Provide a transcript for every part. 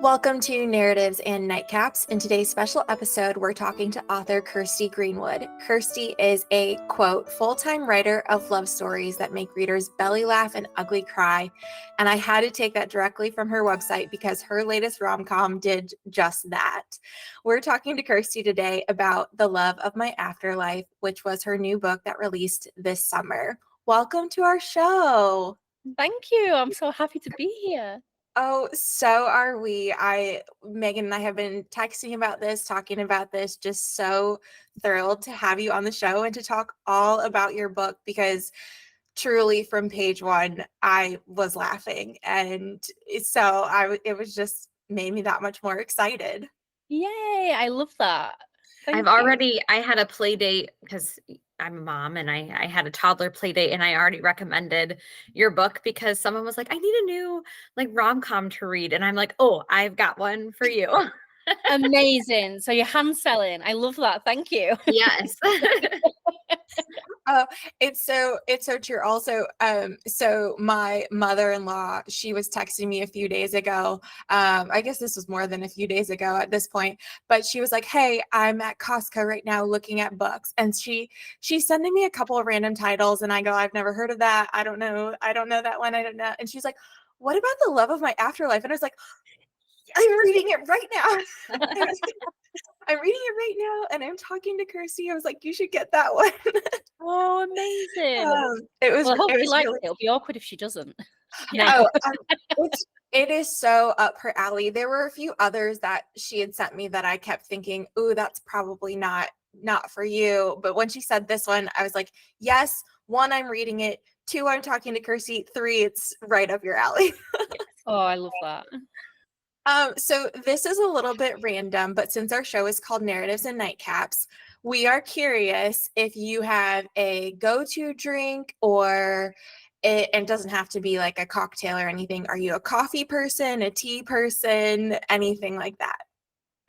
Welcome to Narratives and Nightcaps. In today's special episode, we're talking to author Kirsty Greenwood. Kirsty is a, quote, full-time writer of love stories that make readers belly laugh and ugly cry. And I had to take that directly from her website because her latest rom-com did just that. We're talking to Kirsty today about The Love of My Afterlife, which was her new book that released this summer. Welcome to our show. Thank you. I'm so happy to be here. Oh, so are we. Megan and I have been texting about this, talking about this, just so thrilled to have you on the show and to talk all about your book because truly from page one, I was laughing. And so it was just made me that much more excited. Yay. I love that. Thank I had a play date because I'm a mom and I had a toddler play date and I already recommended your book because someone was like, I need a new rom-com to read. And I'm like, oh, I've got one for you. Amazing. So you're hand selling. I love that. Thank you. Yes. It's so true. Also, so my mother-in-law, she was texting me a few days ago. I guess this was more than a few days ago at this point, but she was like, "Hey, I'm at Costco right now looking at books," and she's sending me a couple of random titles, and I go, "I've never heard of that. I don't know that one. I don't know." And she's like, "What about The Love of My Afterlife?" And I was like, "I'm reading it right now." I'm reading it right now, and I'm talking to Kirsty. I was like, "You should get that one." Oh, amazing. I hope she likes it. It'll be awkward if she doesn't. Yeah. It is so up her alley. There were a few others that she had sent me that I kept thinking, "Ooh, that's probably not for you." But when she said this one, I was like, "Yes, 1, I'm reading it. 2, I'm talking to Kirsty. 3, it's right up your alley." Oh, I love that. So this is a little bit random, but since our show is called Narratives and Nightcaps, we are curious if you have a go-to drink it doesn't have to be like a cocktail or anything. Are you a coffee person, a tea person, anything like that?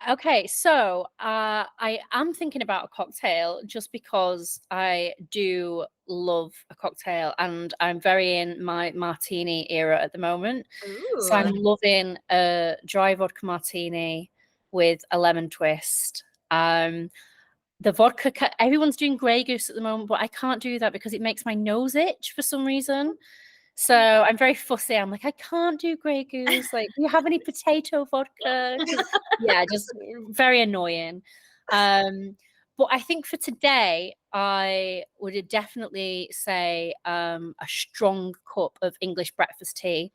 Okay, so I am thinking about a cocktail just because I do love a cocktail and I'm very in my martini era at the moment. So I'm loving a dry vodka martini with a lemon twist. The vodka, everyone's doing Grey Goose at the moment, but I can't do that because it makes my nose itch for some reason. So I'm very fussy. I'm like, I can't do Grey Goose. Like, do you have any potato vodka? Yeah, just very annoying. But I think for today, I would definitely say a strong cup of English breakfast tea,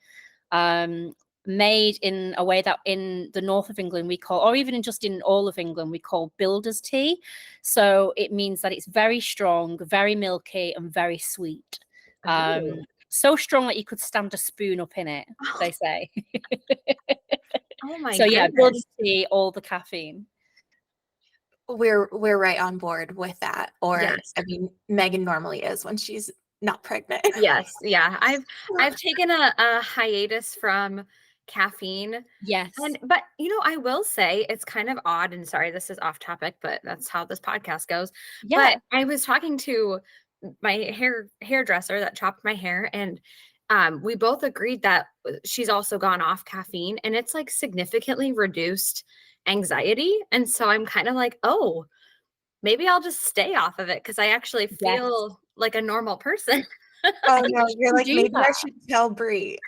made in a way that in the north of England we call, or even just in all of England, we call builder's tea. So it means that it's very strong, very milky, and very sweet. So strong that you could stand a spoon up in it, they say. Oh my So yeah, goodness. builder's tea, all the caffeine. We're right on board with that. Or Yes. I mean, Megan normally is when she's not pregnant. Yes. Yeah. I've taken a hiatus from caffeine. Yes. But I will say it's kind of odd, and sorry, this is off topic, but that's how this podcast goes. Yeah. But I was talking to my hairdresser that chopped my hair, and we both agreed that she's also gone off caffeine, and it's like significantly reduced anxiety. And so I'm kind of like, oh, maybe I'll just stay off of it because I actually feel like a normal person. Oh no, you're like, maybe that. I should tell Brie.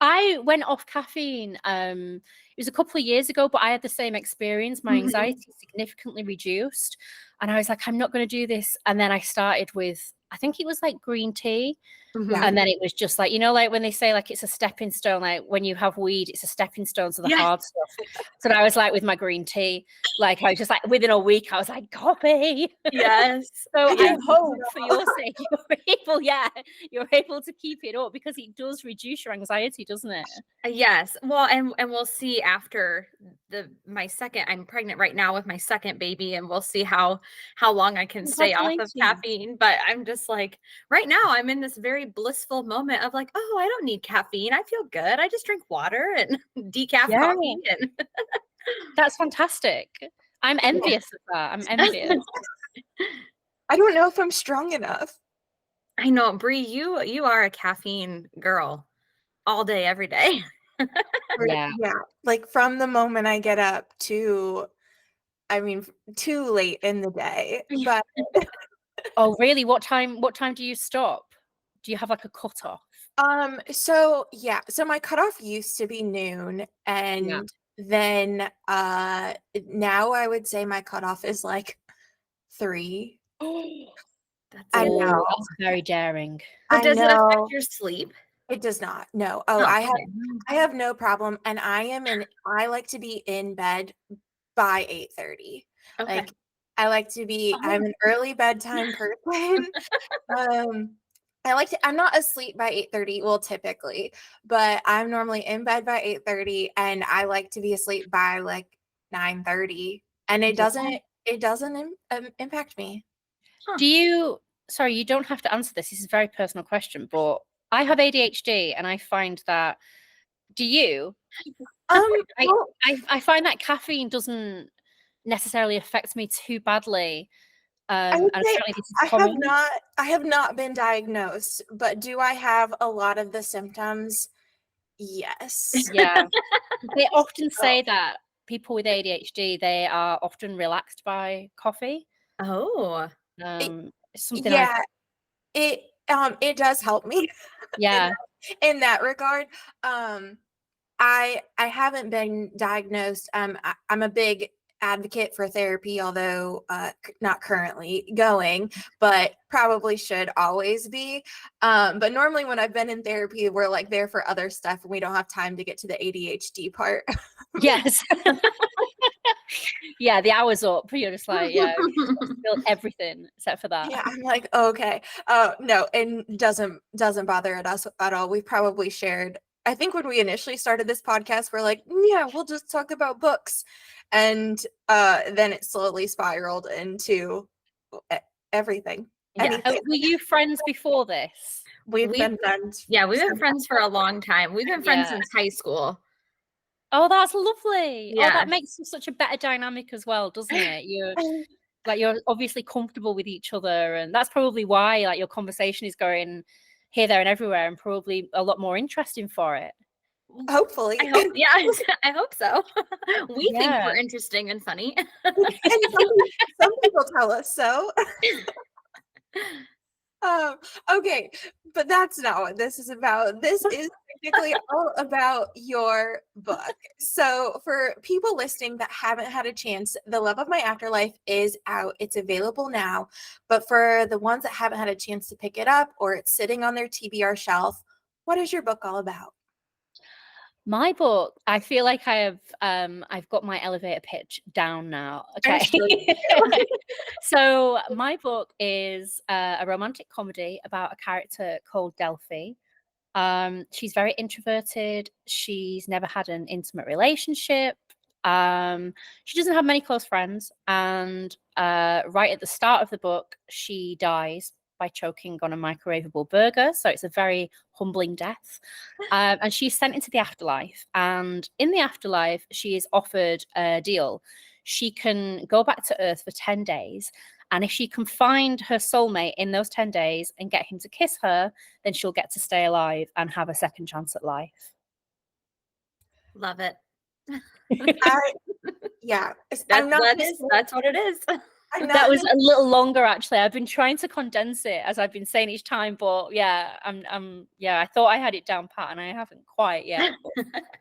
I went off caffeine. It was a couple of years ago, but I had the same experience. My anxiety significantly reduced, and I was like, I'm not going to do this. And then I started with, I think it was like green tea. And then it was just like, like when they say like it's a stepping stone, like when you have weed, it's a stepping stone to the hard stuff. So I was like with my green tea, like I was just like within a week, I was like, copy. Yes. So I hope for your sake, you're able to keep it up because it does reduce your anxiety, doesn't it? Yes. Well, and we'll see after I'm pregnant right now with my second baby, and we'll see how long I can stay off of caffeine. But I'm just like, right now I'm in this very blissful moment of like, oh, I don't need caffeine. I feel good. I just drink water and decaf coffee. And that's fantastic. I'm envious of that. I'm envious. I don't know if I'm strong enough. I know, Brie, you are a caffeine girl all day, every day. Yeah. Yeah, like from the moment I get up to, I mean, too late in the day. But Oh, really? What time do you stop? Do you have like a cutoff? so yeah, so my cutoff used to be noon, Yeah. and then now I would say my cutoff is like 3. That's I Oh, know. that's very daring. But I does it affect know. your sleep? It does not. No. Oh, Oh, I have okay. I have no problem, and I like to be in bed by 8:30. Okay. Like, I like to be Oh, I'm an early bedtime person. Um, I'm not asleep by 8:30, well, typically, but I'm normally in bed by 8:30, and I like to be asleep by, like, 9:30, and it yeah. doesn't impact me. Huh. Do you sorry, you don't have to answer this. This is a very personal question, but I have ADHD and I find that do you? I Well, I find that caffeine doesn't necessarily affect me too badly. I And would say apparently this is common. I have not been diagnosed, but do I have a lot of the symptoms? Yes. Yeah. They often Oh, say that people with ADHD, they are often relaxed by coffee. Oh. it, It's something I've yeah, it does help me in yeah. in that regard. Um, I haven't been diagnosed. I'm a big advocate for therapy, although not currently going, but probably should always be. But normally when I've been in therapy, we're like there for other stuff, and we don't have time to get to the ADHD part. Yes. Yeah, the hour's up. You're just like, yeah, feel everything except for that. Yeah, I'm like, okay. No, and doesn't bother us at all. We've probably shared. I think when we initially started this podcast, we're like, yeah, we'll just talk about books, and then it slowly spiraled into e- everything, Yeah. anything. Were you friends before this? We've We've been friends. Yeah, we've been friends for a long time. We've been friends Yeah. since high school. Oh, that's lovely. Oh, Yeah. that makes for such a better dynamic as well, doesn't it? You're obviously comfortable with each other, and that's probably why like your conversation is going here, there, and everywhere, and probably a lot more interesting for it. I Hopefully, hope, yeah, I hope so. We think Yeah. we're interesting and funny. and some people tell us so. Okay, but that's not what this is about. This is technically all about your book. So, for people listening that haven't had a chance, The Love of My Afterlife is out. It's available now. But for the ones that haven't had a chance to pick it up or it's sitting on their TBR shelf, what is your book all about? My book, I feel like I've got my elevator pitch down now. I'm Okay. sure you do. So my book is a romantic comedy about a character called Delphi. She's very introverted. She's never had an intimate relationship. She doesn't have many close friends. And right at the start of the book, she dies by choking on a microwavable burger. So it's a very humbling death. And she's sent into the afterlife. And in the afterlife, she is offered a deal. She can go back to Earth for 10 days. And if she can find her soulmate in those 10 days and get him to kiss her, then she'll get to stay alive and have a second chance at life. Love it. I, yeah, I'm not gonna say- That's what it is. I'm That not was gonna- a little longer, actually. I've been trying to condense it as I've been saying each time, but yeah, yeah, I thought I had it down pat and I haven't quite yet.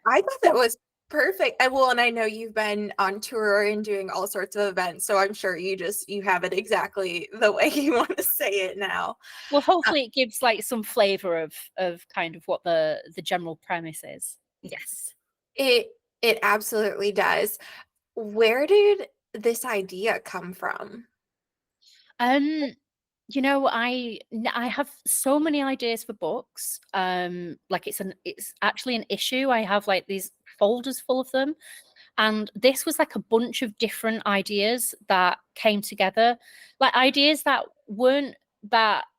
I thought that was perfect. And I know you've been on tour and doing all sorts of events, so I'm sure you have it exactly the way you want to say it now. Well, hopefully it gives like some flavor of kind of what the general premise is. Yes. It absolutely does. Where did this idea come from? Um, I have so many ideas for books. Like it's actually an issue. I have like these folders full of them. And this was like a bunch of different ideas that came together, like ideas that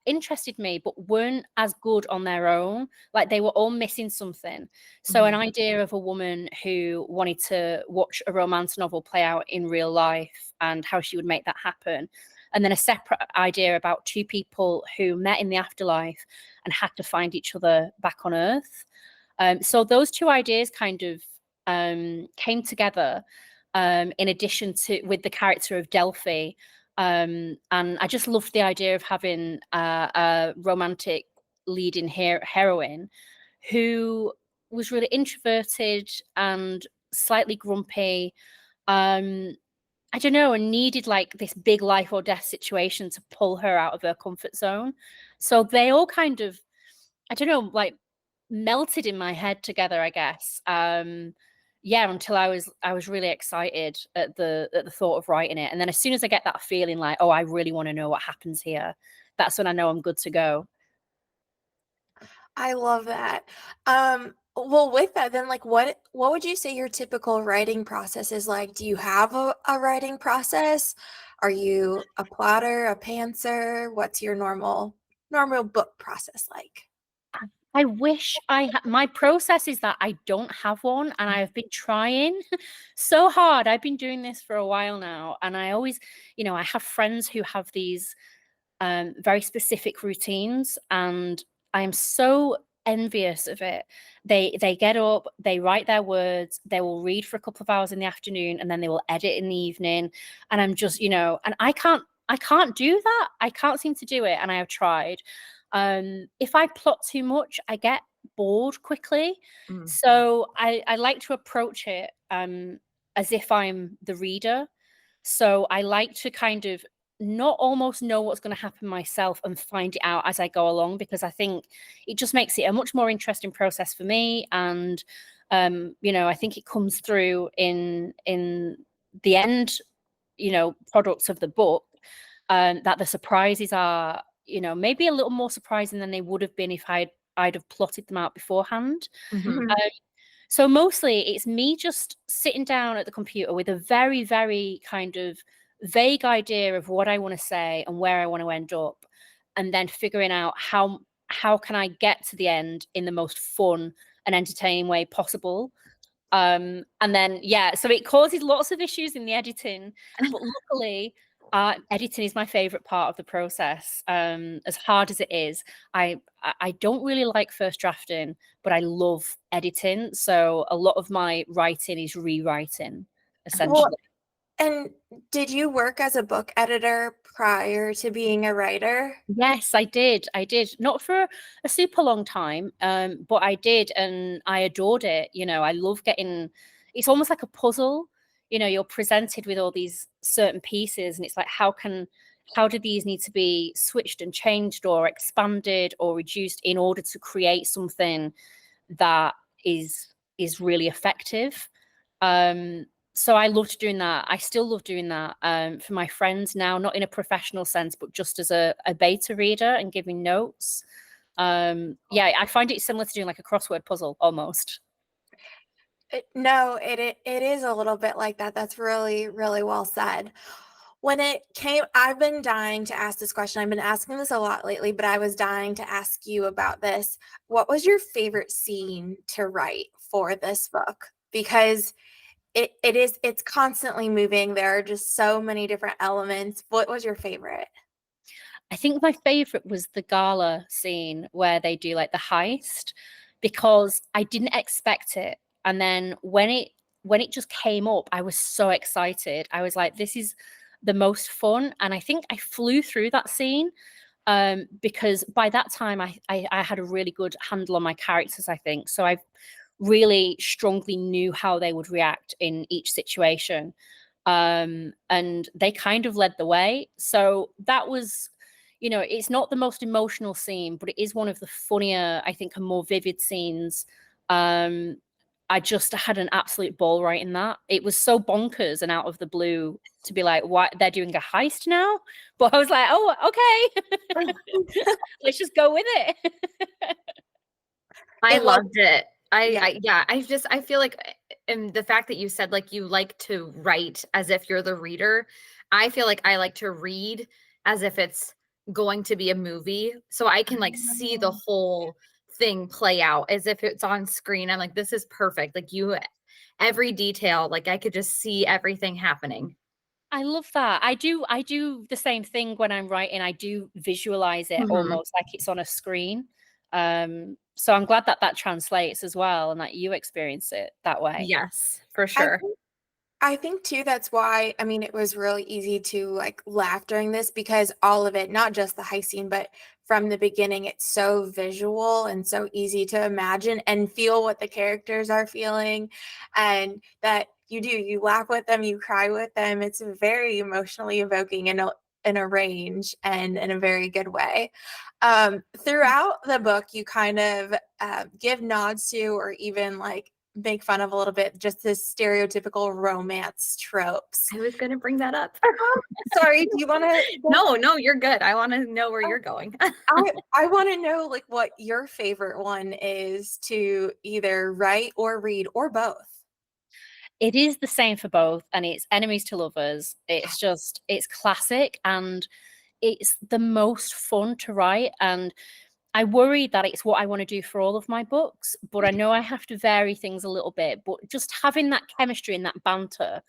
interested me, but weren't as good on their own. Like they were all missing something. So an idea of a woman who wanted to watch a romance novel play out in real life and how she would make that happen. And then a separate idea about two people who met in the afterlife and had to find each other back on Earth. So those two ideas kind of came together in addition to with the character of Delphi. And I just loved the idea of having a romantic leading heroine who was really introverted and slightly grumpy. I don't know, and needed like this big life or death situation to pull her out of her comfort zone. So they all kind of, I don't know, like melted in my head together, I guess. Yeah, until I was really excited at the thought of writing it. And then as soon as I get that feeling like, oh, I really want to know what happens here, that's when I know I'm good to go. I love that. Well, with that, then, like, what would you say your typical writing process is like? Do you have a writing process? Are you a plotter, a pantser? What's your normal book process like? I wish my process is that I don't have one, and I have been trying so hard. I've been doing this for a while now, and I always, I have friends who have these very specific routines, and I am so envious of it. They get up, they write their words, they will read for a couple of hours in the afternoon, and then they will edit in the evening. And I'm just, and I can't do that. I can't seem to do it, and I have tried. If I plot too much, I get bored quickly. Mm. So I like to approach it as if I'm the reader. So I like to kind of not almost know what's going to happen myself and find it out as I go along, because I think it just makes it a much more interesting process for me. And I think it comes through in the end, products of the book, that the surprises are, maybe a little more surprising than they would have been if I'd have plotted them out beforehand. Mhm. Mhm. So mostly it's me just sitting down at the computer with a very, very kind of vague idea of what I want to say and where I want to end up, and then figuring out how can I get to the end in the most fun and entertaining way possible. And then so it causes lots of issues in the editing, but luckily editing is my favorite part of the process. As hard as it is, I don't really like first drafting, but I love editing. So a lot of my writing is rewriting, Well, essentially. and did you work as a book editor prior to being a writer? Yes, I did. I did. Not for a super long time, but I did, and I adored it. I love getting. It's almost like a puzzle. You're presented with all these certain pieces, and it's like, how do these need to be switched and changed, or expanded, or reduced in order to create something that is really effective. So I loved doing that. I still love doing that for my friends now, not in a professional sense, but just as a beta reader and giving notes. I find it similar to doing like a crossword puzzle almost. No, it is a little bit like that. That's really, really well said. When it came, I've been dying to ask this question. I've been asking this a lot lately, but I was dying to ask you about this. What was your favorite scene to write for this book? Because it's constantly moving. There are just so many different elements. What was your favorite? I think my favorite was the gala scene where they do like the heist, because I didn't expect it. And then when it just came up, I was so excited. I was like, this is the most fun. And I think I flew through that scene because by that time I had a really good handle on my characters, I think. So I really strongly knew how they would react in each situation. And they kind of led the way. So that was, it's not the most emotional scene, but it is one of the funnier, I think, and more vivid scenes. I just had an absolute ball writing that. It was so bonkers and out of the blue to be like, "What? They're doing a heist now?" But I was like, "Oh, okay, let's just go with it." I It was, loved it. yeah. I feel like, and the fact that you said like you like to write as if you're the reader, I feel like I like to read as if it's going to be a movie, so I can like see the whole thing play out as if it's on screen. I'm like, this is perfect. Like every detail, like I could just see everything happening. I love that. I do the same thing when I'm writing. I do visualize it Mhm. almost like it's on a screen. So I'm glad that that translates as well and that you experience it that way. Yes, for I sure. think I think too that's why, I mean, it was really easy to like laugh during this because all of it, not just the high scene, but from the beginning, it's so visual and so easy to imagine and feel what the characters are feeling, and that you laugh with them, you cry with them. It's very emotionally evoking in a range and in a very good way. Throughout the book, you kind of give nods to, or even like make fun of a little bit, just this stereotypical romance tropes. I was going to bring that up. Sorry, do you want to? No, you're good. I want to know where you're going. I want to know like what your favorite one is to either write or read or both. It is the same for both, and it's enemies to lovers. It's just, it's classic, and it's the most fun to write. And I worry that it's what I want to do for all of my books, but I know I have to vary things a little bit. But just having that chemistry and that banter,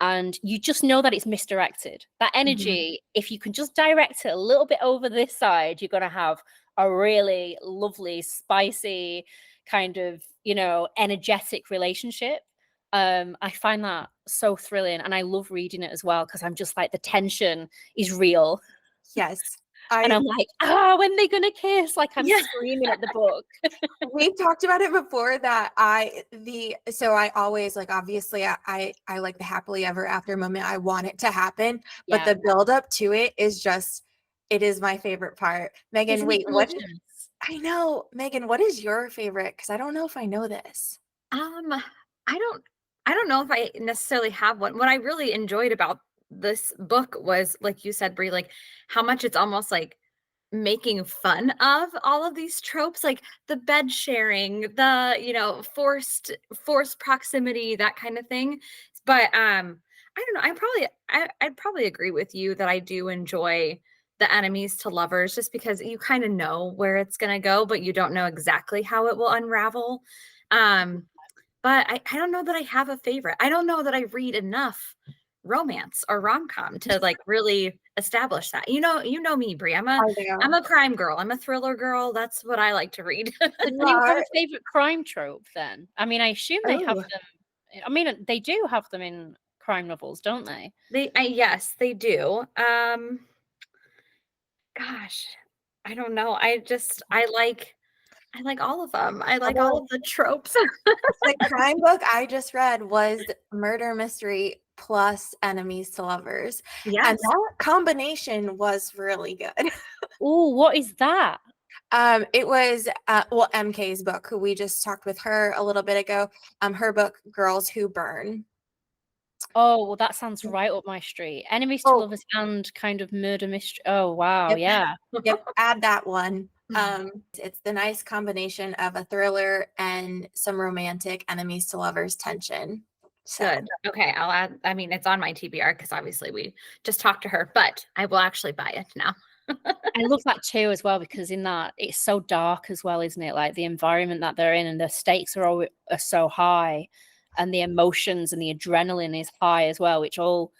and you just know that it's misdirected. That energy, if you can just direct it a little bit over this side, you're going to have a really lovely, spicy, kind of, energetic relationship. I find that so thrilling, and I love reading it as well because I'm just like, the tension is real. Yes. And I'm like, when they gonna kiss? Like, I'm screaming at the book. We've talked about it before that I always like, obviously I like the happily ever after moment. I want it to happen, but the build up to it is just, it is my favorite part. Megan, Isn't wait, it what? delicious? I know, Megan, what is your favorite? Because I don't know if I know this. I don't know if I necessarily have one. What I really enjoyed about this book was, like you said, Brie, like how much it's almost like making fun of all of these tropes, like the bed sharing, the forced proximity, that kind of thing. But I don't know. I'd probably agree with you that I do enjoy the enemies to lovers, just because you kind of know where it's gonna go, but you don't know exactly how it will unravel. But I don't know that I have a favorite. I don't know that I read enough romance or rom-com to like really establish that. You know me, Brie. I'm I know. a crime girl. I'm a thriller girl. That's what I like to read. So do you have a favorite crime trope then? I mean, I assume they have them. I mean, they do have them in crime novels, don't they? Yes, they do. Gosh, I don't know. I like all of them. I like all of the tropes. The crime book I just read was murder mystery plus enemies to lovers. And Yes. that combination was really good. Oh, what is that? It was MK's book, who we just talked with her a little bit ago. Her book, Girls Who Burn. Oh, well, that sounds right up my street. Enemies to lovers and kind of murder mystery. Oh, wow. Yep. Yeah. Yep, add that one. It's the nice combination of a thriller and some romantic enemies to lovers tension. So. Good. Okay, I'll add. I mean, it's on my TBR because obviously we just talked to her, but I will actually buy it now. I love that too as well, because in that it's so dark as well, isn't it? Like the environment that they're in, and the stakes are so high, and the emotions and the adrenaline is high as well, which all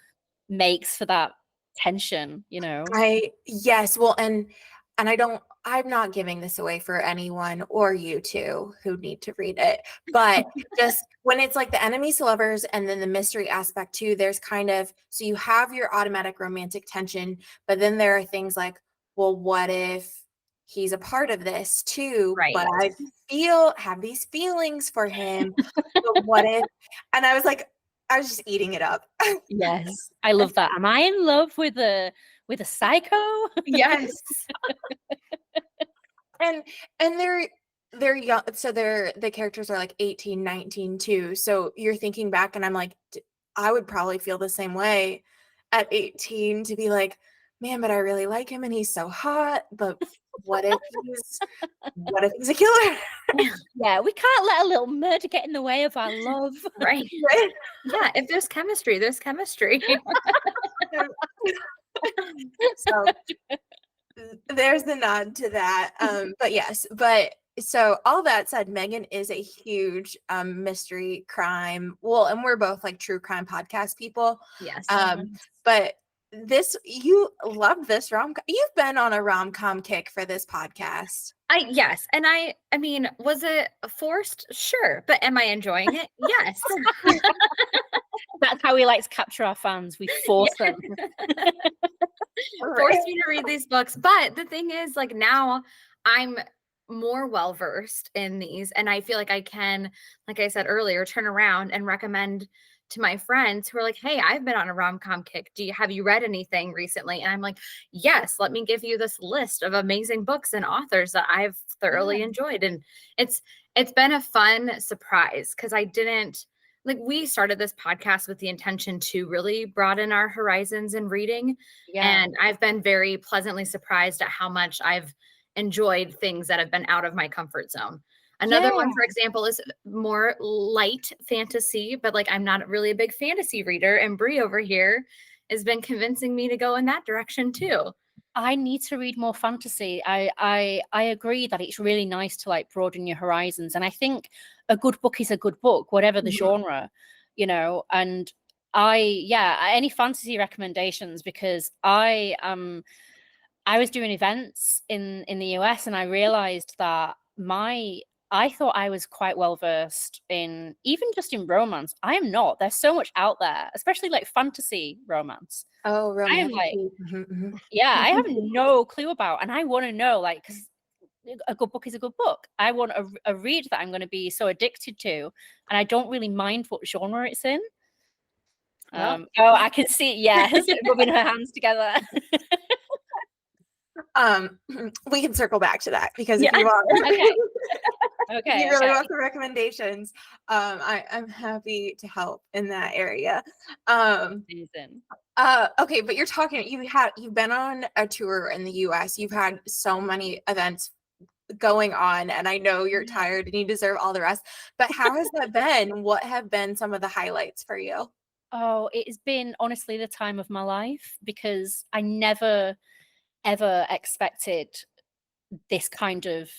makes for that tension, Yes, well, and I'm not giving this away for anyone or you two who need to read it, but just when it's like the enemies to lovers and then the mystery aspect too, there's kind of, so you have your automatic romantic tension, but then there are things like, well, what if he's a part of this too? Right. But I have these feelings for him. But what if? And I was just eating it up. Yes, I love that. Am I in love with a psycho? Yes. And they're young, so the characters are like 18, 19 too. So you're thinking back, and I'm like, I would probably feel the same way at 18, to be like, man, but I really like him and he's so hot, but what if he's a killer? Yeah, we can't let a little murder get in the way of our love. Right. Yeah, if there's chemistry, there's chemistry. So there's the nod to that. But yes, so all that said, Megan is a huge mystery crime. Well, and we're both like true crime podcast people. Yes. But you love this rom-com. You've been on a rom-com kick for this podcast. Yes. And I mean, was it forced? Sure. But am I enjoying it? Yes. That's how we like to capture our fans. We force them. Force me to read these books. But the thing is, like, now I'm more well versed in these, and I feel like I can, like I said earlier, turn around and recommend to my friends who are like, hey, I've been on a rom-com kick. Have you read anything recently? And I'm like, yes, let me give you this list of amazing books and authors that I've thoroughly enjoyed. And it's been a fun surprise, because I didn't, like, we started this podcast with the intention to really broaden our horizons in reading. Yeah. And I've been very pleasantly surprised at how much I've enjoyed things that have been out of my comfort zone. Another one, for example, is more light fantasy, but like, I'm not really a big fantasy reader. And Brie over here has been convincing me to go in that direction too. I need to read more fantasy. I agree that it's really nice to like broaden your horizons. And I think a good book is a good book, whatever the genre, you know. And any fantasy recommendations, because I was doing events in the US, and I realized that I thought I was quite well versed in even just in romance. I am not. There's so much out there, especially like fantasy romance. Oh, I am romantic. like, yeah, I have no clue about, and I want to know, like, because a good book is a good book. I want a read that I'm going to be so addicted to, and I don't really mind what genre it's in. Well. I can see, yes, rubbing her hands together. We can circle back to that, because if you want, Okay. you really want the recommendations, I'm happy to help in that area. Amazing. Okay, but you've been on a tour in the US. You've had so many events going on, and I know you're tired and you deserve all the rest, but how has that been? What have been some of the highlights for you? Oh, it has been honestly the time of my life, because I never ever expected this kind of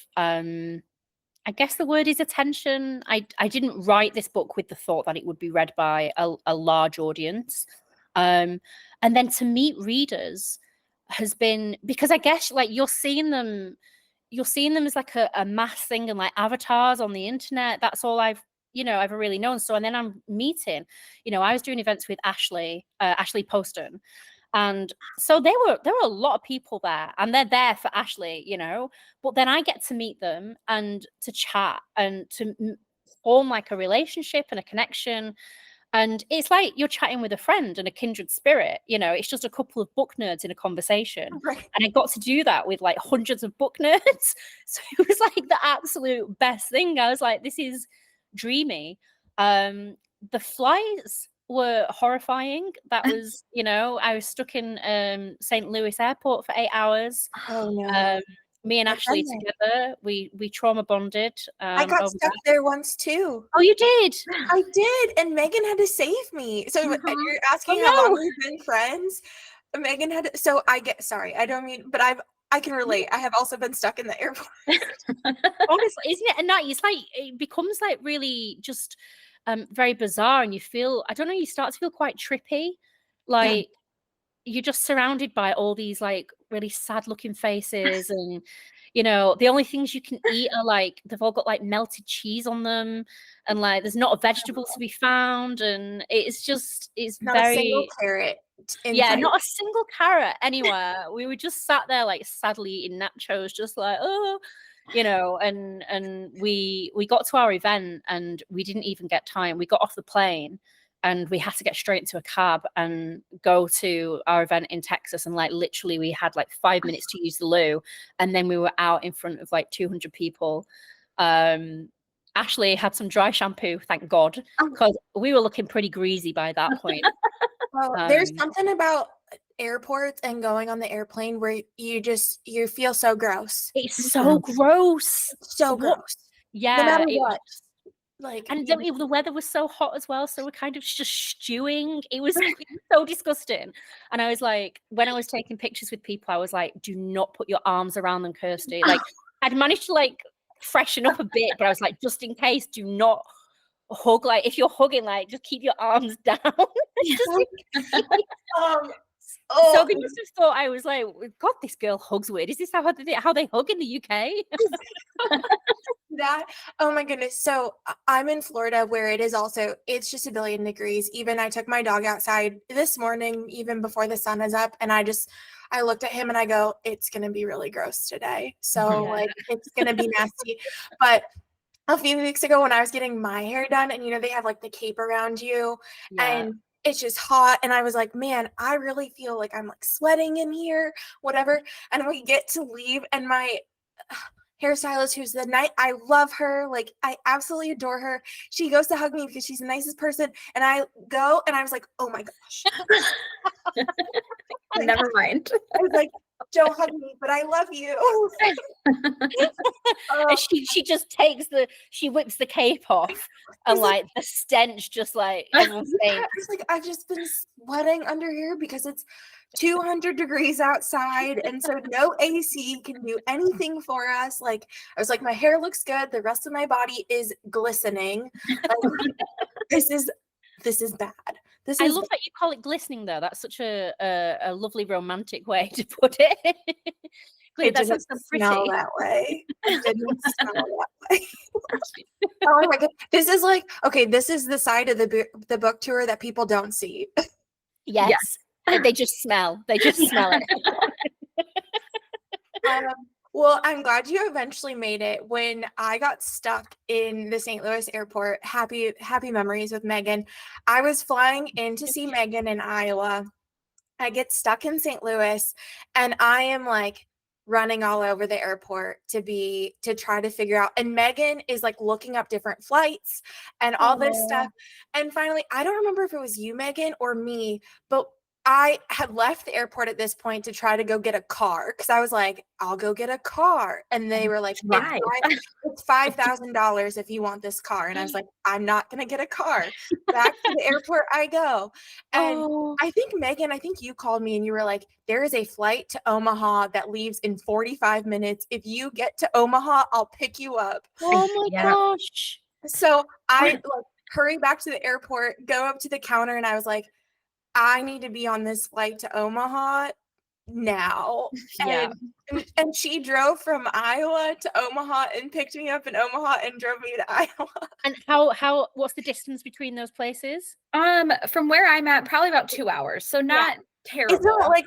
I guess the word is attention. I didn't write this book with the thought that it would be read by a large audience. And then to meet readers has been, because I guess like you're seeing them as like a mass thing, and like avatars on the internet. That's all I've ever really known. So, and then I'm meeting, I was doing events with Ashley Poston. And so there were a lot of people there, and they're there for Ashley, but then I get to meet them and to chat and to form like a relationship and a connection. And it's like you're chatting with a friend and a kindred spirit, it's just a couple of book nerds in a conversation. Right. And I got to do that with like hundreds of book nerds. So it was like the absolute best thing. I was like, this is dreamy. The flights were horrifying. That was, I was stuck in St. Louis airport for 8 hours. Oh no. Me and Ashley together, we trauma bonded. I got stuck there once too. Oh, you did? I did, and Megan had to save me. So you're asking Oh, how long no. we've been friends. Megan had to, so sorry, I don't mean, but I can relate. I have also been stuck in the airport. Honestly, isn't it? And it's like it becomes like really just very bizarre, and you feel, I don't know, you start to feel quite trippy, like you're just surrounded by all these like really sad looking faces, and the only things you can eat are like they've all got like melted cheese on them, and like there's not a vegetable to be found, and it's Not very a single carrot. not a single carrot anywhere. We were just sat there like sadly eating nachos, just like and we got to our event and we didn't even get time. We got off the plane and we had to get straight into a cab and go to our event in Texas. And like literally we had like 5 minutes to use the loo, and then we were out in front of like 200 people. Ashley had some dry shampoo, thank God, because we were looking pretty greasy by that point. Well, there's something about airports and going on the airplane where you feel so gross. It's so gross. So gross. Yeah. No matter what. Like, and then the weather was so hot as well, so we're kind of just stewing. It was so disgusting. And I was like, when I was taking pictures with people, I was like, do not put your arms around them, Kirsty. Like I'd managed to like freshen up a bit, but I was like, just in case, do not hug. Like if you're hugging, like just keep your arms down. Oh, So they must have thought I was like, God, this girl hugs weird. Is this how they hug in the UK? that, oh my goodness. So I'm in Florida where it's just a billion degrees. Even I took my dog outside this morning, even before the sun is up, and I looked at him and I go, it's going to be really gross today. So Yeah. like, it's going to be nasty. But a few weeks ago when I was getting my hair done, and they have like the cape around you, and it's just hot, and I was like, man, I really feel like I'm like sweating in here, whatever. And we get to leave, and my hairstylist, who's I love her, like I absolutely adore her, she goes to hug me because she's the nicest person, and I go and I was like, oh my gosh. Like, Never mind. I was like, don't hug me, but I love you. And she just she whips the cape off, and like the stench just like everyone's saying. It's like, I've just been sweating under here because it's 200 degrees outside, and so no AC can do anything for us. Like, I was like, my hair looks good, the rest of my body is glistening. This is bad. I love that you call it glistening, though. That's such a lovely romantic way to put it. It that didn't sounds so pretty. smell that way. It didn't smell that way. Oh my god! This is like, okay, this is the side of the book tour that people don't see. Yes. They just smell. They just smell it. Well, I'm glad you eventually made it. When I got stuck in the St. Louis airport, happy memories with Megan. I was flying in to see Megan in Iowa. I get stuck in St. Louis, and I am like running all over the airport to try to figure out. And Megan is like looking up different flights and all this stuff. And finally, I don't remember if it was you, Megan, or me, but I had left the airport at this point to try to go get a car, because I was like, I'll go get a car. And they were like, it's $5,000 if you want this car. And I was like, I'm not going to get a car. Back to the airport I go. And I think, Megan, you called me and you were like, there is a flight to Omaha that leaves in 45 minutes. If you get to Omaha, I'll pick you up. Oh my gosh. So I like hurry back to the airport, go up to the counter, and I was like, I need to be on this flight to Omaha now. Yeah. And she drove from Iowa to Omaha and picked me up in Omaha and drove me to Iowa. And what's the distance between those places? From where I'm at, probably about 2 hours. So not terrible. It's not like,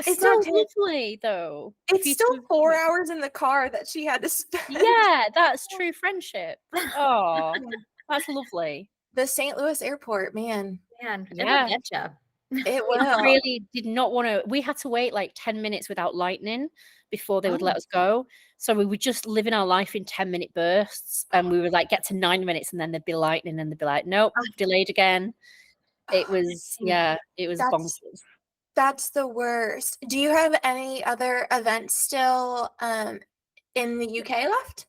it's so lovely though. It's still 4 hours in the car that she had to spend. Yeah, that's true friendship. Oh, that's lovely. The St. Louis airport, man. It'll get you. It will. Really did not want to. We had to wait like 10 minutes without lightning before they would let us go. So we would just living our life in 10-minute bursts, and we would like get to 9 minutes, and then there'd be lightning, and they'd be like, nope, delayed again. It was it was bonkers. That's the worst. Do you have any other events still in the UK left?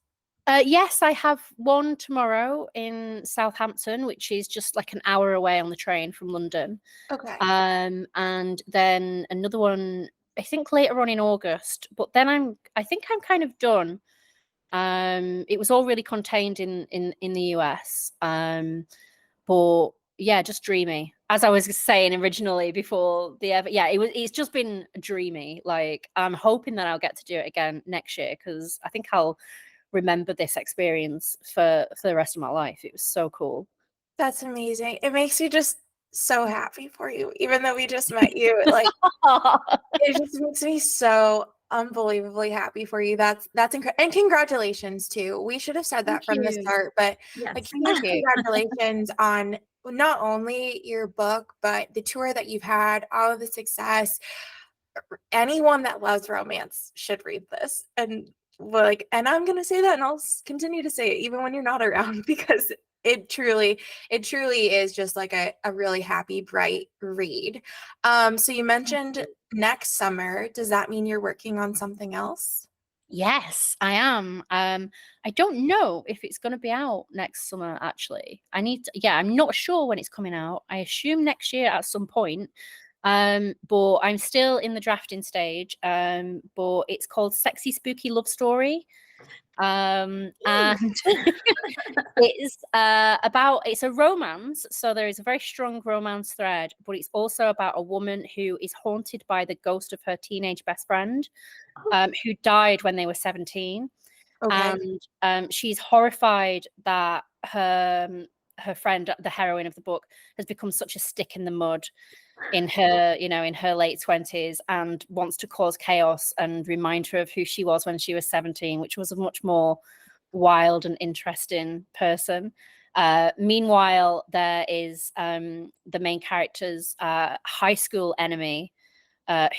Yes, I have one tomorrow in Southampton, which is just like an hour away on the train from London. Okay. And then another one, I think later on in August. But then I think I'm kind of done. It was all really contained in the US. But yeah, just dreamy. As I was saying originally before it's just been dreamy. Like, I'm hoping that I'll get to do it again next year, because I think I'll remember this experience for the rest of my life. It was so cool. That's amazing. It makes me just so happy for you, even though we just met you. Like, it just makes me so unbelievably happy for you. That's incredible. And congratulations too. We should have said that from the start, but congratulations on not only your book, but the tour that you've had, all of the success. Anyone that loves romance should read this. And I'm gonna say that, and I'll continue to say it even when you're not around, because it truly is just like a really happy, bright read. So you mentioned next summer. Does that mean you're working on something else? Yes, I am. I don't know if it's going to be out next summer, actually. I'm not sure when it's coming out. I assume next year at some point. But I'm still in the drafting stage. But it's called Sexy Spooky Love Story. And it's a romance, so there is a very strong romance thread, but it's also about a woman who is haunted by the ghost of her teenage best friend, who died when they were 17. Okay. And she's horrified that her friend, the heroine of the book, has become such a stick in the mud in her, in her late 20s, and wants to cause chaos and remind her of who she was when she was 17, which was a much more wild and interesting person. Meanwhile, there is the main character's high school enemy,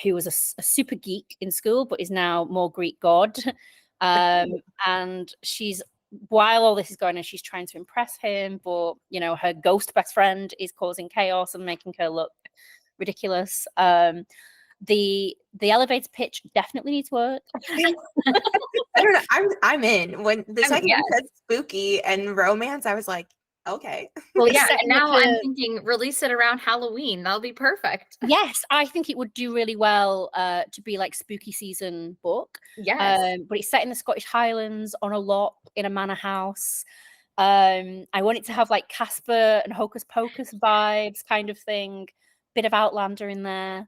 who was a super geek in school, but is now more Greek god. And while all this is going on, she's trying to impress him, but her ghost best friend is causing chaos and making her look ridiculous. The elevator pitch definitely needs work. I don't know. I'm in. When the second you said spooky and romance, I was like, okay. Well, yeah. And now I'm thinking release it around Halloween. That'll be perfect. Yes, I think it would do really well to be like spooky season book. Yes. But it's set in the Scottish Highlands on a lot in a manor house. I want it to have like Casper and Hocus Pocus vibes kind of thing. Bit of Outlander in there.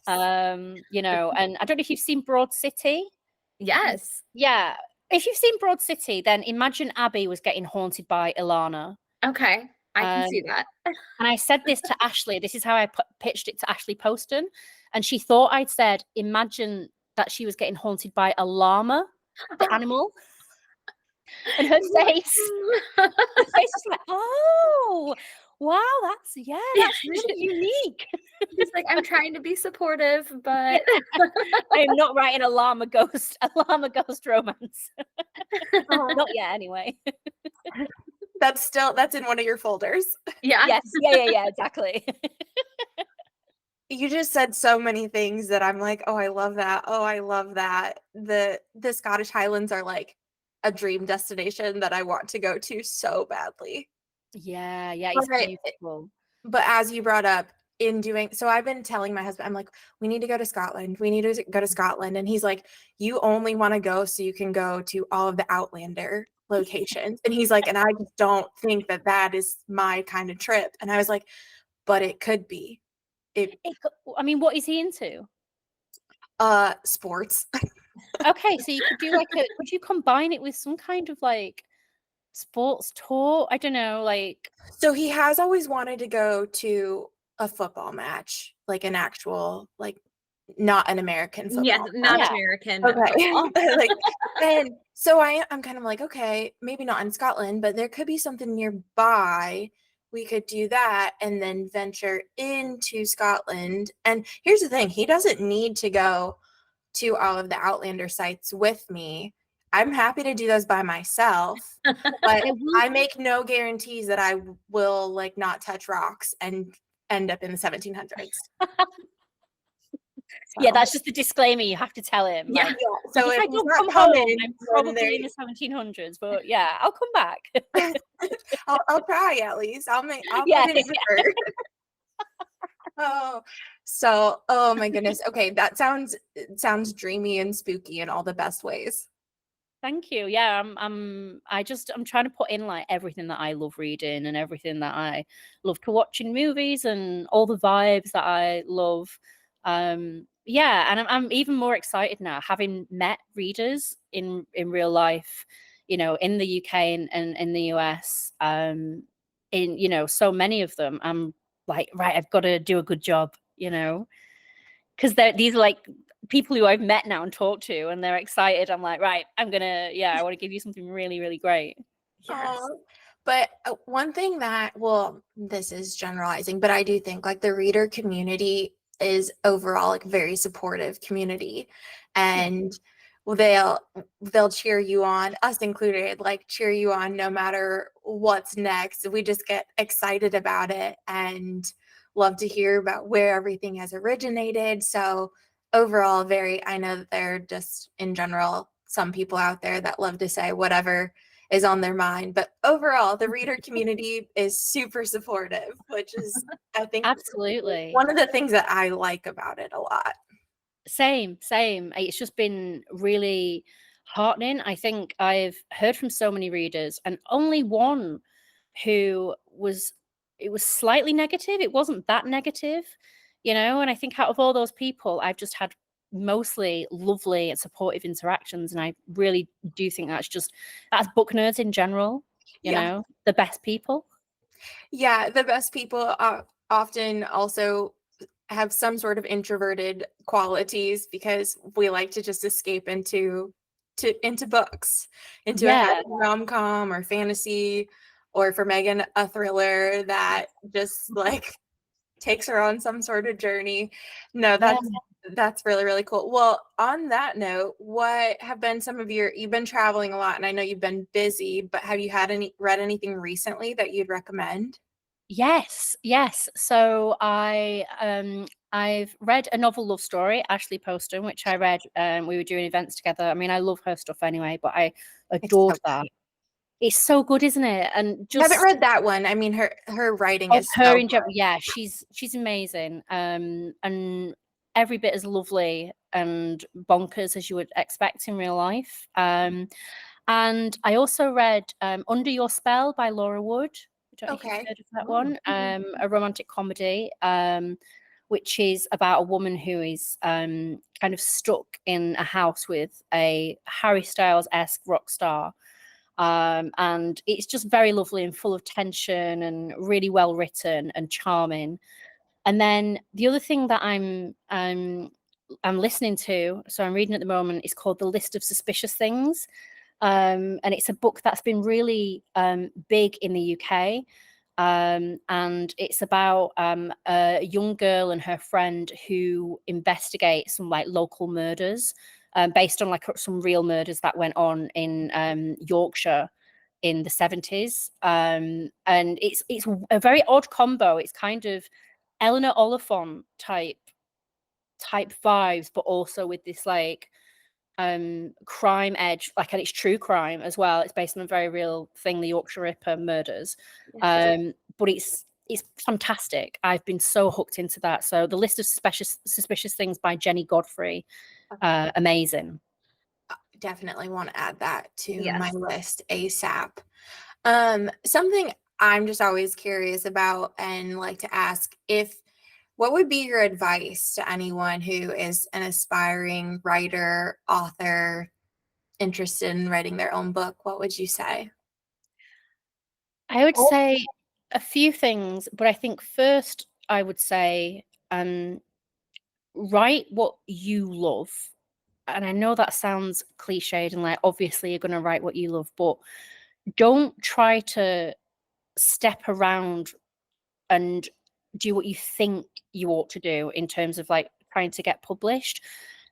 And I don't know if you've seen Broad City. Yes. Yeah. If you've seen Broad City, then imagine Abby was getting haunted by Ilana. Okay. I can see that. And I said this to Ashley. This is how I pitched it to Ashley Poston. And she thought I'd said, imagine that she was getting haunted by a llama, the animal. And her face was like, oh, wow, that's really unique. She's like, I'm trying to be supportive, but I am not writing a llama ghost romance. Not yet, anyway. That's in one of your folders. Yeah. Yes. Yeah, exactly. You just said so many things that I'm like, oh, I love that. Oh, I love that. The Scottish Highlands are like a dream destination that I want to go to so badly. Yeah, it's beautiful. But as you brought up so I've been telling my husband, I'm like, we need to go to Scotland. We need to go to Scotland. And he's like, you only want to go so you can go to all of the Outlander locations. And he's like, and I just don't think that is my kind of trip. And I was like, but it could be. I mean, what is he into? Sports. Okay, so you could do could you combine it with some kind of like sports tour? I don't know, like. So he has always wanted to go to a football match, like an actual, like not an American football. Yes, not American. Okay. And so I'm kind of like, okay, maybe not in Scotland, but there could be something nearby. We could do that and then venture into Scotland. And here's the thing, he doesn't need to go to all of the Outlander sites with me. I'm happy to do those by myself, but I make no guarantees that I will like not touch rocks and end up in the 1700s. Yeah, that's just the disclaimer you have to tell him. Yeah. Like, So if I don't come home, I'm probably in the 1700s, but yeah, I'll come back. I'll try at least. I'll put in an effort. Oh my goodness. Okay, that sounds dreamy and spooky in all the best ways. Thank you. Yeah, I'm trying to put in like everything that I love reading and everything that I love to watch in movies and all the vibes that I love. Yeah, and I'm even more excited now, having met readers in real life, in the UK and in the US. In so many of them, I'm like, right, I've got to do a good job, because these are like people who I've met now and talked to, and they're excited. I'm like, right, I want to give you something really, really great. Yes. But one thing this is generalizing, but I do think like the reader community is overall like very supportive community, and they'll cheer you on, us included, like cheer you on no matter what's next. We just get excited about it and love to hear about where everything has originated. So overall, I know that there are just in general some people out there that love to say whatever is on their mind, but overall the reader community is super supportive, which is, I think, absolutely one of the things that I like about it a lot. Same. It's just been really heartening. I think I've heard from so many readers, and only one who was, it was slightly negative. It wasn't that negative, you know. And I think out of all those people, I've just had mostly lovely and supportive interactions, and I really do think that's book nerds in general, you Yeah. know, the best people. Yeah, the best people often also have some sort of introverted qualities because we like to just escape into books, into a Yeah, happy rom-com or fantasy, or for Megan, a thriller that just like takes her on some sort of journey. No, yeah. that's really, really cool. Well, on that note, what have been some of you've been traveling a lot and I know you've been busy, but have you read anything recently that you'd recommend? Yes, yes. So I've read a novel love story, Ashley Poston, which I read. We were doing events together. I mean, I love her stuff anyway, but I It's so adored that. It's so good, isn't it? And I haven't just read that one. I mean, her writing of is her so in general, good. yeah, she's amazing. And every bit as lovely and bonkers as you would expect in real life. And I also read Under Your Spell by Laura Wood. I don't know if you've Okay. heard of that Oh, one. A romantic comedy, which is about a woman who is kind of stuck in a house with a Harry Styles-esque rock star. And it's just very lovely and full of tension and really well written and charming. And then the other thing that I'm listening to, so I'm reading at the moment, is called The List of Suspicious Things. And it's a book that's been really big in the UK. And it's about a young girl and her friend who investigate some like local murders, based on like some real murders that went on in Yorkshire in the 70s. And it's a very odd combo. It's kind of Eleanor Oliphant type vibes, but also with this like crime edge, like, and it's true crime as well. It's based on a very real thing, the Yorkshire Ripper murders. yes. But it's fantastic. I've been so hooked into that. So The List of Suspicious Things by Jenny Godfrey, amazing. Definitely want to add that to my Yes. list ASAP. Something I'm just always curious about and like to ask, if what would be your advice to anyone who is an aspiring writer, author, interested in writing their own book? What would you say? I would say a few things, but I think first I would say write what you love. And I know that sounds cliched and like obviously you're going to write what you love, but don't try to step around and do what you think you ought to do in terms of like trying to get published.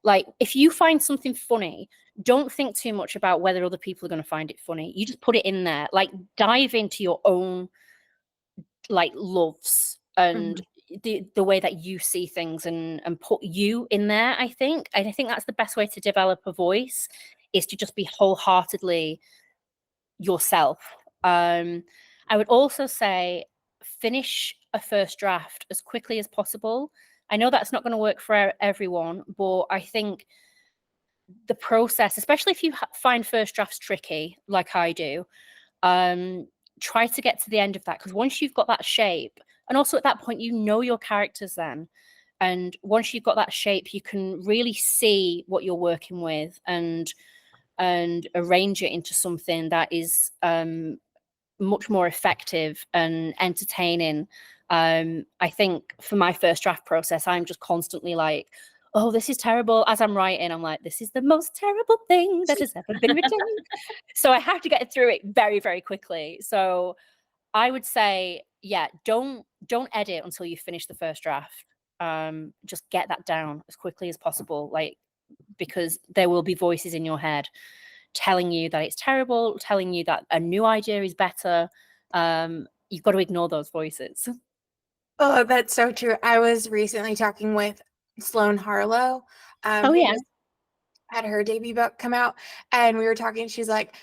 Like if you find something funny, don't think too much about whether other people are going to find it funny. You just put it in there. Like dive into your own like loves and Mhm. the way that you see things and put you in there. I think, and I think that's the best way to develop a voice, is to just be wholeheartedly yourself. I would also say finish a first draft as quickly as possible. I know that's not going to work for everyone, but I think the process, especially if you find first drafts tricky, like I do, try to get to the end of that, because once you've got that shape, and also at that point you know your characters then, and once you've got that shape you can really see what you're working with and arrange it into something that is much more effective and entertaining. I think for my first draft process, I'm just constantly like, oh, this is terrible. As I'm writing, I'm like, this is the most terrible thing that has ever been written. So I have to get through it very, very quickly. So I would say, yeah, don't edit until you finish the first draft. Just get that down as quickly as possible, like, because there will be voices in your head telling you that it's terrible, telling you that a new idea is better. You've got to ignore those voices. Oh, that's so true. I was recently talking with Sloan Harlow, Oh who yeah. just had her debut book come out, and we were talking. She's like,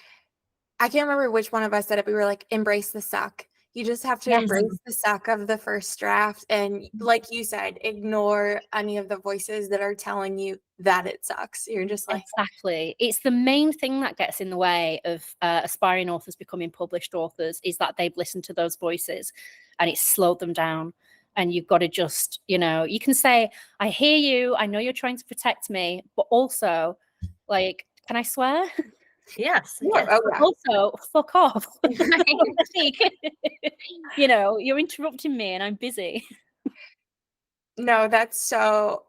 I can't remember which one of us said it. We were like, embrace the suck. You just have to Yes. embrace the suck of the first draft and, like you said, ignore any of the voices that are telling you that it sucks. You're just like, Exactly. It's the main thing that gets in the way of aspiring authors becoming published authors, is that they've listened to those voices and it's slowed them down. And you've got to just, you know, you can say, I hear you, I know you're trying to protect me, but also, like, can I swear? Yes. "Oh, Yes. oh, But yeah." also, fuck off. Right. You know, you're interrupting me and I'm busy. No, that's so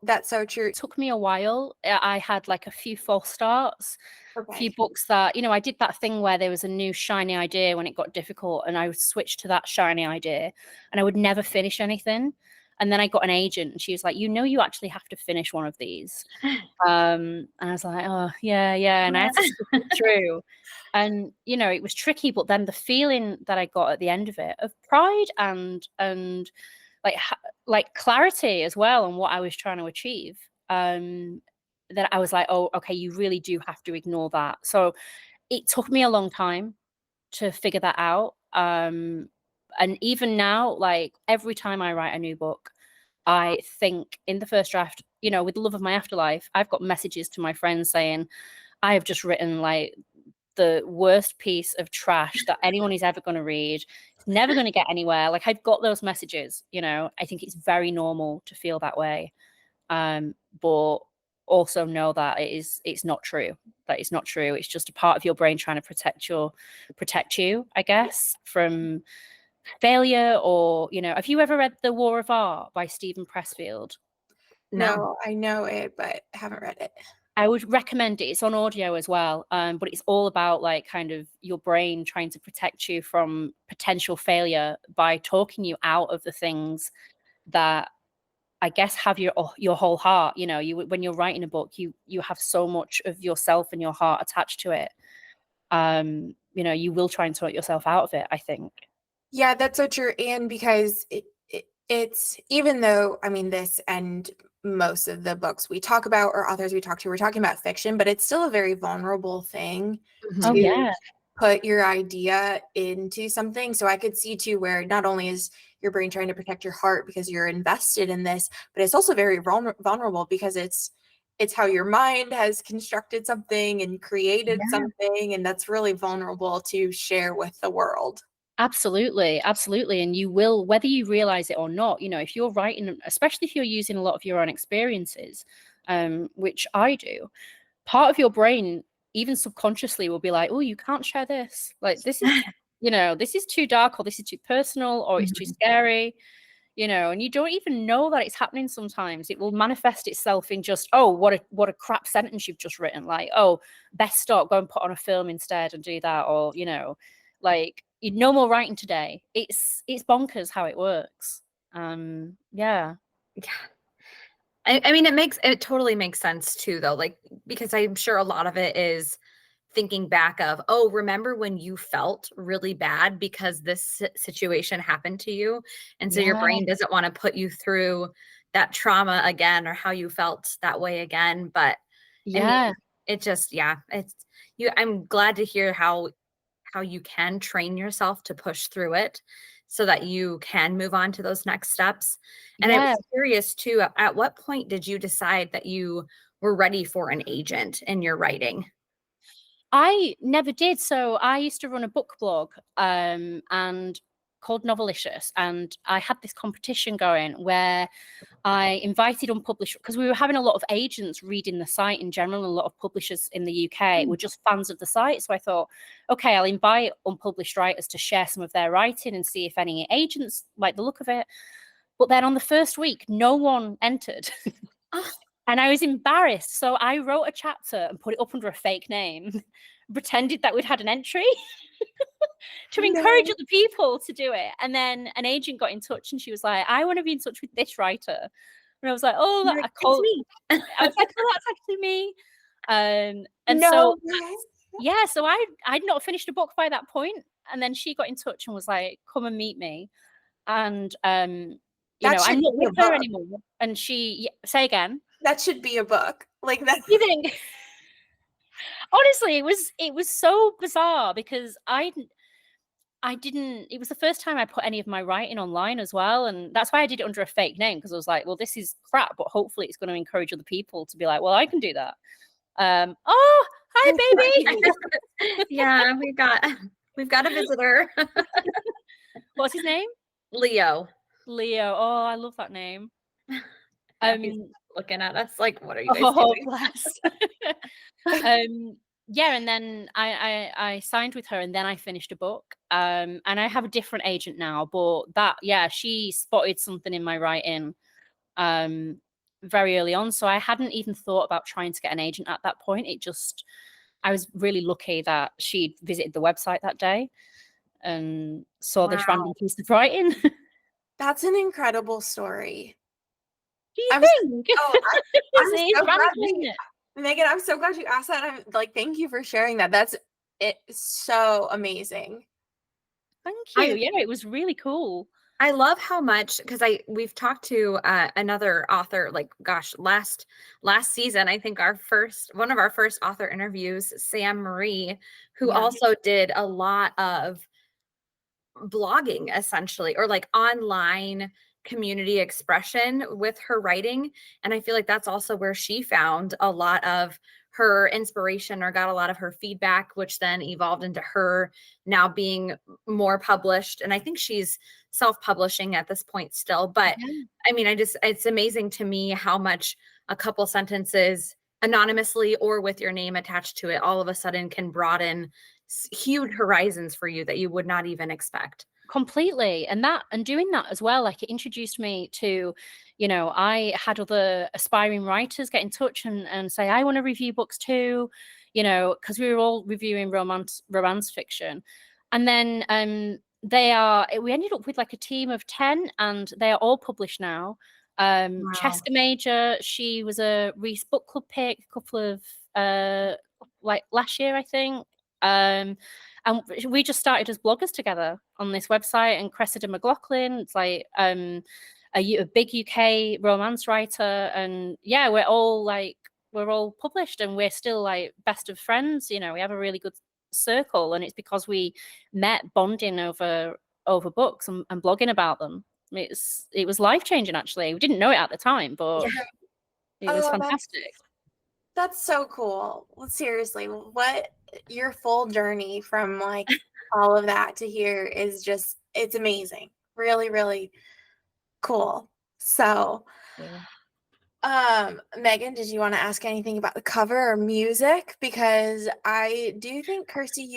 true. It took me a while. I had like a few false starts, a few Okay. books that, you know, I did that thing where there was a new shiny idea when it got difficult, and I would switch to that shiny idea and I would never finish anything. And then I got an agent and she was like, you know, you actually have to finish one of these. And I was like, oh, yeah. And I had to stick it through. And, you know, it was tricky, but then the feeling that I got at the end of it, of pride and like like clarity as well on what I was trying to achieve, that I was like, oh, okay, you really do have to ignore that. So it took me a long time to figure that out. And even now, like every time I write a new book, I think in the first draft, you know, with Love of My Afterlife, I've got messages to my friends saying, I have just written like the worst piece of trash that anyone is ever going to read. It's never going to get anywhere. Like, I've got those messages, you know. I think it's very normal to feel that way. But also know that it's not true. That it's not true. It's just a part of your brain trying to protect you, I guess, from failure. Or, you know, have you ever read The War of Art by Stephen Pressfield? No. No, I know it, but haven't read it. I would recommend it. It's on audio as well, but it's all about like kind of your brain trying to protect you from potential failure by talking you out of the things that I guess have your whole heart. You know, you when you're writing a book, you have so much of yourself and your heart attached to it. You know, you will try and talk yourself out of it, I think. Yeah, that's so true. And because it's, even though, I mean, this and most of the books we talk about or authors we talk to, we're talking about fiction, but it's still a very vulnerable thing Oh to yeah. put your idea into something. So I could see too where not only is your brain trying to protect your heart because you're invested in this, but it's also very vulnerable because it's how your mind has constructed something and created something, and that's really vulnerable to share with the world. Absolutely, absolutely. And you will, whether you realize it or not, you know, if you're writing, especially if you're using a lot of your own experiences, which I do, part of your brain, even subconsciously, will be like, oh, you can't share this. Like, this is, you know, this is too dark, or this is too personal, or it's too scary, you know, and you don't even know that it's happening sometimes. It will manifest itself in just, oh, what a crap sentence you've just written. Like, oh, best stop, go and put on a film instead and do that. Or, you know, like, no more writing today. It's bonkers how it works. Yeah. Yeah. I mean, it totally makes sense too, though, like, because I'm sure a lot of it is thinking back of, oh, remember when you felt really bad because this situation happened to you? And so your Yeah. brain doesn't want to put you through that trauma again or how you felt that way again. But I mean, Yeah. it just, yeah, it's you. I'm glad to hear how you can train yourself to push through it so that you can move on to those next steps. And I Yeah. was curious too, at what point did you decide that you were ready for an agent in your writing? I never did. So I used to run a book blog, and called Novelicious, and I had this competition going where I invited unpublished, because we were having a lot of agents reading the site in general, and a lot of publishers in the UK were just fans of the site. So I thought, okay, I'll invite unpublished writers to share some of their writing and see if any agents like the look of it. But then on the first week, no one entered. Oh, And I was embarrassed. So I wrote a chapter and put it up under a fake name, pretended that we'd had an entry to encourage No. other people to do it. And then an agent got in touch and she was like, I want to be in touch with this writer. And I was like, oh, you're I like, it's called. me. I was like, oh, that's actually me. And so, No way. yeah, so I'd not finished a book by that point. And then she got in touch and was like, come and meet me. And, you That know, I'm should not be a with her book. anymore. And say again. That should be a book. Like that. You think? Honestly, it was so bizarre because it was the first time I put any of my writing online as well. And that's why I did it under a fake name, because I was like, well, this is crap, but hopefully it's going to encourage other people to be like, well, I can do that. Oh, hi, baby. Yeah, we've got a visitor. What's his name? Leo. Leo. Oh, I love that name. Yeah, he's looking at us like, what are you guys Oh, doing? bless. Yeah, and then I signed with her, and then I finished a book. And I have a different agent now, but she spotted something in my writing very early on. So I hadn't even thought about trying to get an agent at that point. I was really lucky that she'd visited the website that day and saw this random piece of writing. That's an incredible story. Do you think? I'm so glad Megan, I'm so glad you asked that. I'm like, thank you for sharing that. That's so amazing. Thank you. Yeah, it was really cool. I love how much, because we've talked to another author, like, gosh, last season, I think one of our first author interviews, Sam Marie, who also did a lot of blogging essentially, or like online community expression with her writing. And I feel like that's also where she found a lot of her inspiration, or got a lot of her feedback, which then evolved into her now being more published. And I think she's self-publishing at this point still. But I mean, it's amazing to me how much a couple sentences anonymously or with your name attached to it all of a sudden can broaden huge horizons for you that you would not even expect. Completely. And doing that as well, like, it introduced me to, I had other aspiring writers get in touch and say, I want to review books too, because we were all reviewing romance fiction. And then we ended up with like a team of 10, and they are all published now. Cheska Major, she was a Reese Book Club pick a couple of like last year, I think. And we just started as bloggers together on this website. And Cressida McLaughlin, it's like a big UK romance writer. And yeah, we're all published, and we're still like best of friends. We have a really good circle, and it's because we met bonding over books and blogging about them. It was life-changing, actually. We didn't know it at the time, but it was fantastic. That's so cool. Well, seriously, what your full journey from like all of that to here is just, it's amazing. Really, really cool. So, Megan, did you want to ask anything about the cover or music? Because I do think, Kirsty,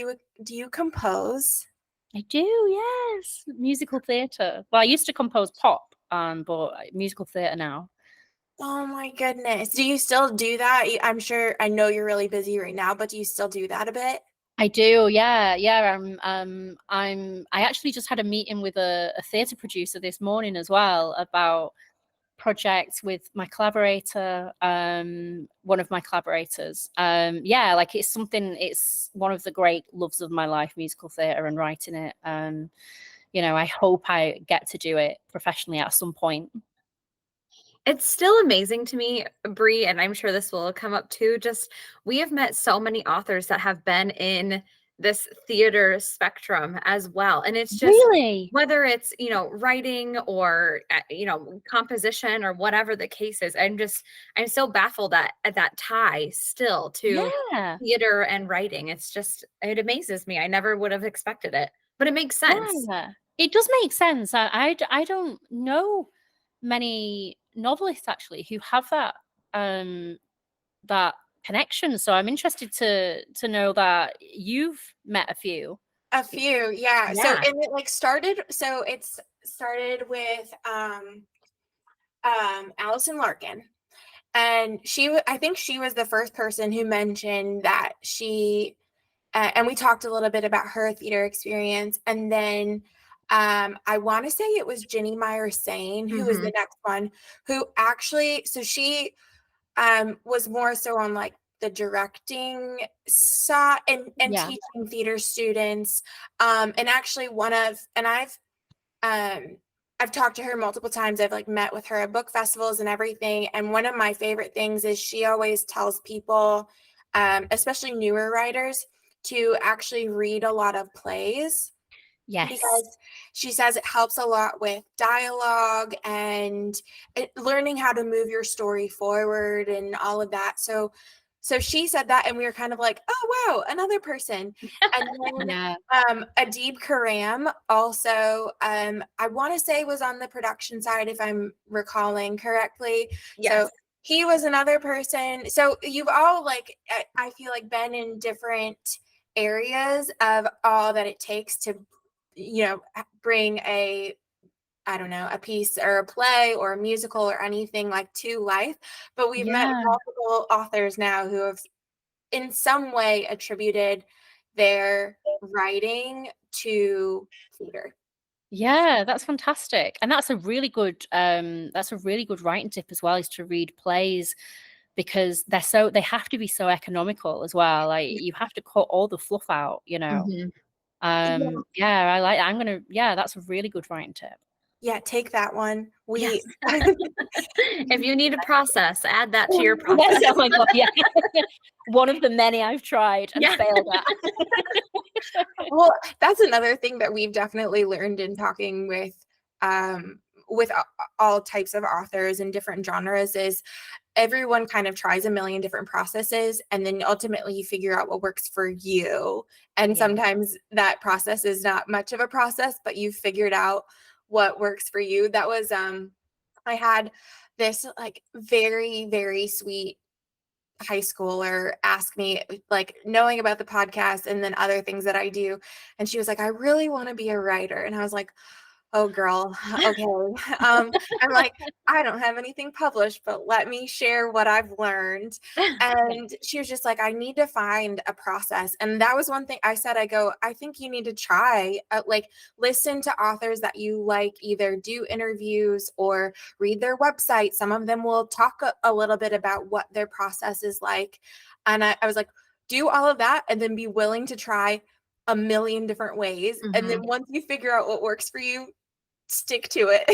do you compose? I do, yes. Musical theatre. Well, I used to compose pop, but musical theatre now. Oh my goodness. Do you still do that? I know you're really busy right now, but do you still do that a bit? I do, yeah. I actually just had a meeting with a theatre producer this morning as well about projects with my collaborator, one of my collaborators. Like, it's one of the great loves of my life, musical theatre and writing it. I hope I get to do it professionally at some point. It's still amazing to me, Brie, and I'm sure this will come up too. Just, we have met so many authors that have been in this theater spectrum as well. And it's just, really, whether it's, writing or, composition or whatever the case is, I'm so baffled at that tie still to theater and writing. It amazes me. I never would have expected it, but it makes sense. Yeah, it does make sense. I don't know many novelists actually who have that connection, so I'm interested to know that you've met a few. Yeah. So, and it started with Allison Larkin, and I think she was the first person who mentioned that she and we talked a little bit about her theater experience. And then I want to say it was Jenny Meyer Sane, who was the next one, who actually, so she was more so on like the directing side and teaching theater students. And actually I've talked to her multiple times. I've like met with her at book festivals and everything. And one of my favorite things is she always tells people, especially newer writers, to actually read a lot of plays. Yes. because she says it helps a lot with dialogue and learning how to move your story forward and all of that. So she said that, and we were kind of like, oh wow, another person. And then Yeah. Adib Karam also, I want to say was on the production side, if I'm recalling correctly. Yes. So he was another person. So you've all, like, I feel like, been in different areas of all that it takes to, bring I don't know, a piece or a play or a musical or anything like to life. But we've met Yeah. multiple authors now who have in some way attributed their writing to theater. Yeah, that's fantastic. And that's a really good writing tip as well, is to read plays, because they have to be so economical as well. Like, you have to cut all the fluff out, Mhm. That's a really good writing tip. Yeah, take that one. Yes. If you need a process, add that to your Yes, process. oh my God, yeah. One of the many I've tried and Yeah. failed at. Well, that's another thing that we've definitely learned in talking with all types of authors in different genres is everyone kind of tries a million different processes, and then ultimately you figure out what works for you. And Yeah. sometimes that process is not much of a process, but you've figured out what works for you. That was I had this like very, very sweet high schooler ask me, like, knowing about the podcast and then other things that I do. And she was like, I really want to be a writer. And I was like, oh girl, okay. I'm like, I don't have anything published, but let me share what I've learned. And she was just like, I need to find a process. And that was one thing I said. I think you need to try, like, listen to authors that you like, either do interviews or read their website. Some of them will talk a little bit about what their process is like. And I was like, do all of that and then be willing to try a million different ways. And then Mhm. once you figure out what works for you, stick to it.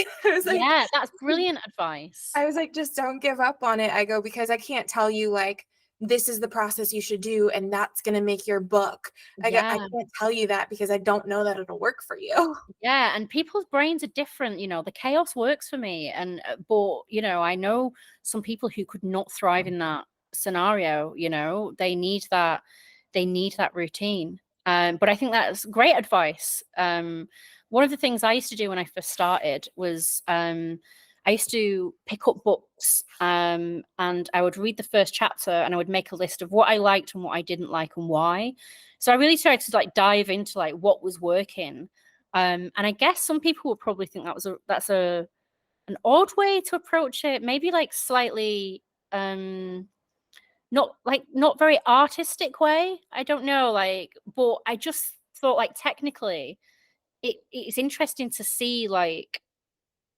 Yeah, that's brilliant advice. I was like, just don't give up on it. I go, because I can't tell you, like, this is the process you should do and that's going to make your book. I Yeah. can't tell you that because I don't know that it'll work for you. Yeah, and people's brains are different. The chaos works for me, and but I know some people who could not thrive in that scenario. They need that routine. But I think that's great advice. One of the things I used to do when I first started was I used to pick up books, and I would read the first chapter, and I would make a list of what I liked and what I didn't like and why. So I really tried to, like, dive into, like, what was working. And I guess some people would probably think that's an odd way to approach it. Maybe, like, slightly not very artistic way. I don't know, like, but I just thought, like, technically it's interesting to see, like,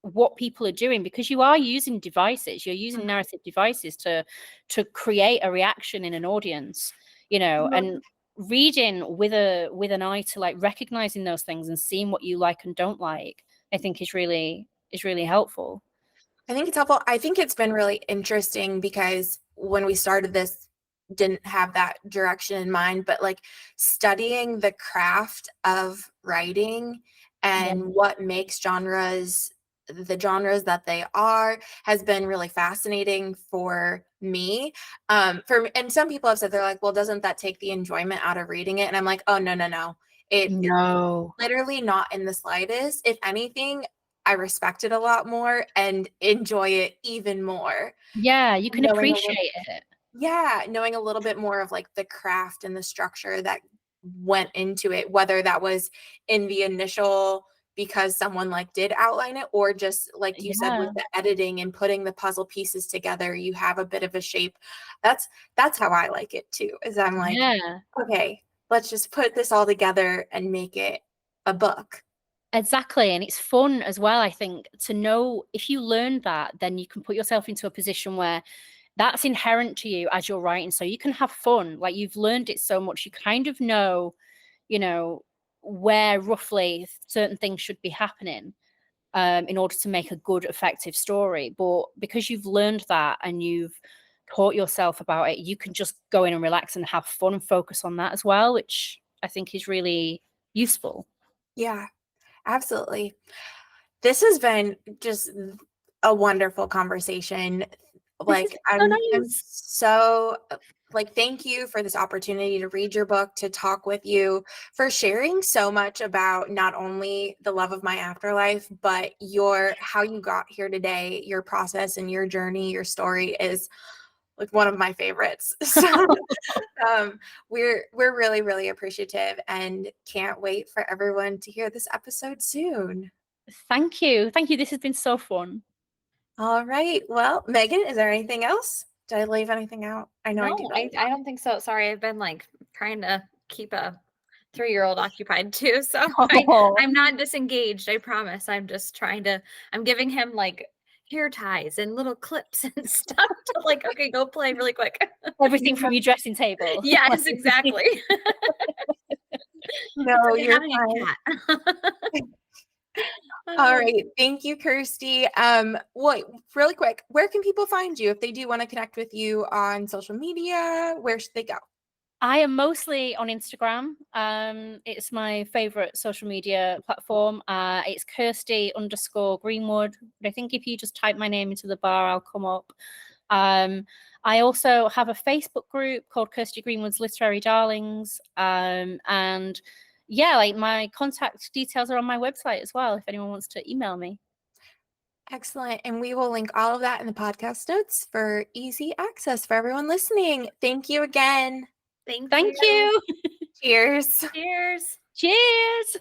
what people are doing, because you are using devices. You're using narrative devices to create a reaction in an audience, and reading with an eye to, like, recognizing those things and seeing what you like and don't like, I think is really helpful. I think it's helpful. I think it's been really interesting because when we started this, didn't have that direction in mind, but like studying the craft of writing and Yeah. what makes the genres that they are, has been really fascinating for me. And some people have said, they're like, well, doesn't that take the enjoyment out of reading it? And I'm like, oh, no. It No. literally not in the slightest. If anything, I respect it a lot more and enjoy it even more. Yeah, you can Knowing a little, appreciate it. knowing a little bit more of, like, the craft and the structure that went into it, whether that was in the initial because someone, like, did outline it, or just like you said, Yeah. with the editing and putting the puzzle pieces together, you have a bit of a shape. That's how I like it too, is I'm like, Yeah. okay, let's just put this all together and make it a book. Exactly. And it's fun as well, I think, to know, if you learn that, then you can put yourself into a position where that's inherent to you as you're writing. So you can have fun. Like, you've learned it so much, you kind of know, where roughly certain things should be happening, in order to make a good, effective story. But because you've learned that and you've taught yourself about it, you can just go in and relax and have fun and focus on that as well, which I think is really useful. Yeah, absolutely. This has been just a wonderful conversation. This is Like so I'm nice. so like thank you for this opportunity to read your book, to talk with you, for sharing so much about not only the love of my afterlife, but how you got here today, your process and your journey, your story is like one of my favorites. So we're really, really appreciative and can't wait for everyone to hear this episode soon. Thank you. Thank you. This has been so fun. All right. Well, Megan, is there anything else? Did I leave anything out? I know I No, do. I don't think so. Sorry, I've been like trying to keep a 3-year-old occupied too. So Oh, I'm not disengaged, I promise. I'm just trying to, I'm giving him like hair ties and little clips and stuff to like, okay, go play really quick. everything from your dressing table. Yes, exactly. No, It's like you're having fine. a cat. All right. Thank you, Kirsty. What really quick, where can people find you if they do want to connect with you on social media? Where should they go? I am mostly on Instagram. It's my favorite social media platform. It's Kirsty_Greenwood. But I think if you just type my name into the bar, I'll come up. I also have a Facebook group called Kirsty Greenwood's Literary Darlings. And yeah, like my contact details are on my website as well, if anyone wants to email me. Excellent. And we will link all of that in the podcast notes for easy access for everyone listening. Thank you again. Thank Thank you. you. Cheers. Cheers. Cheers.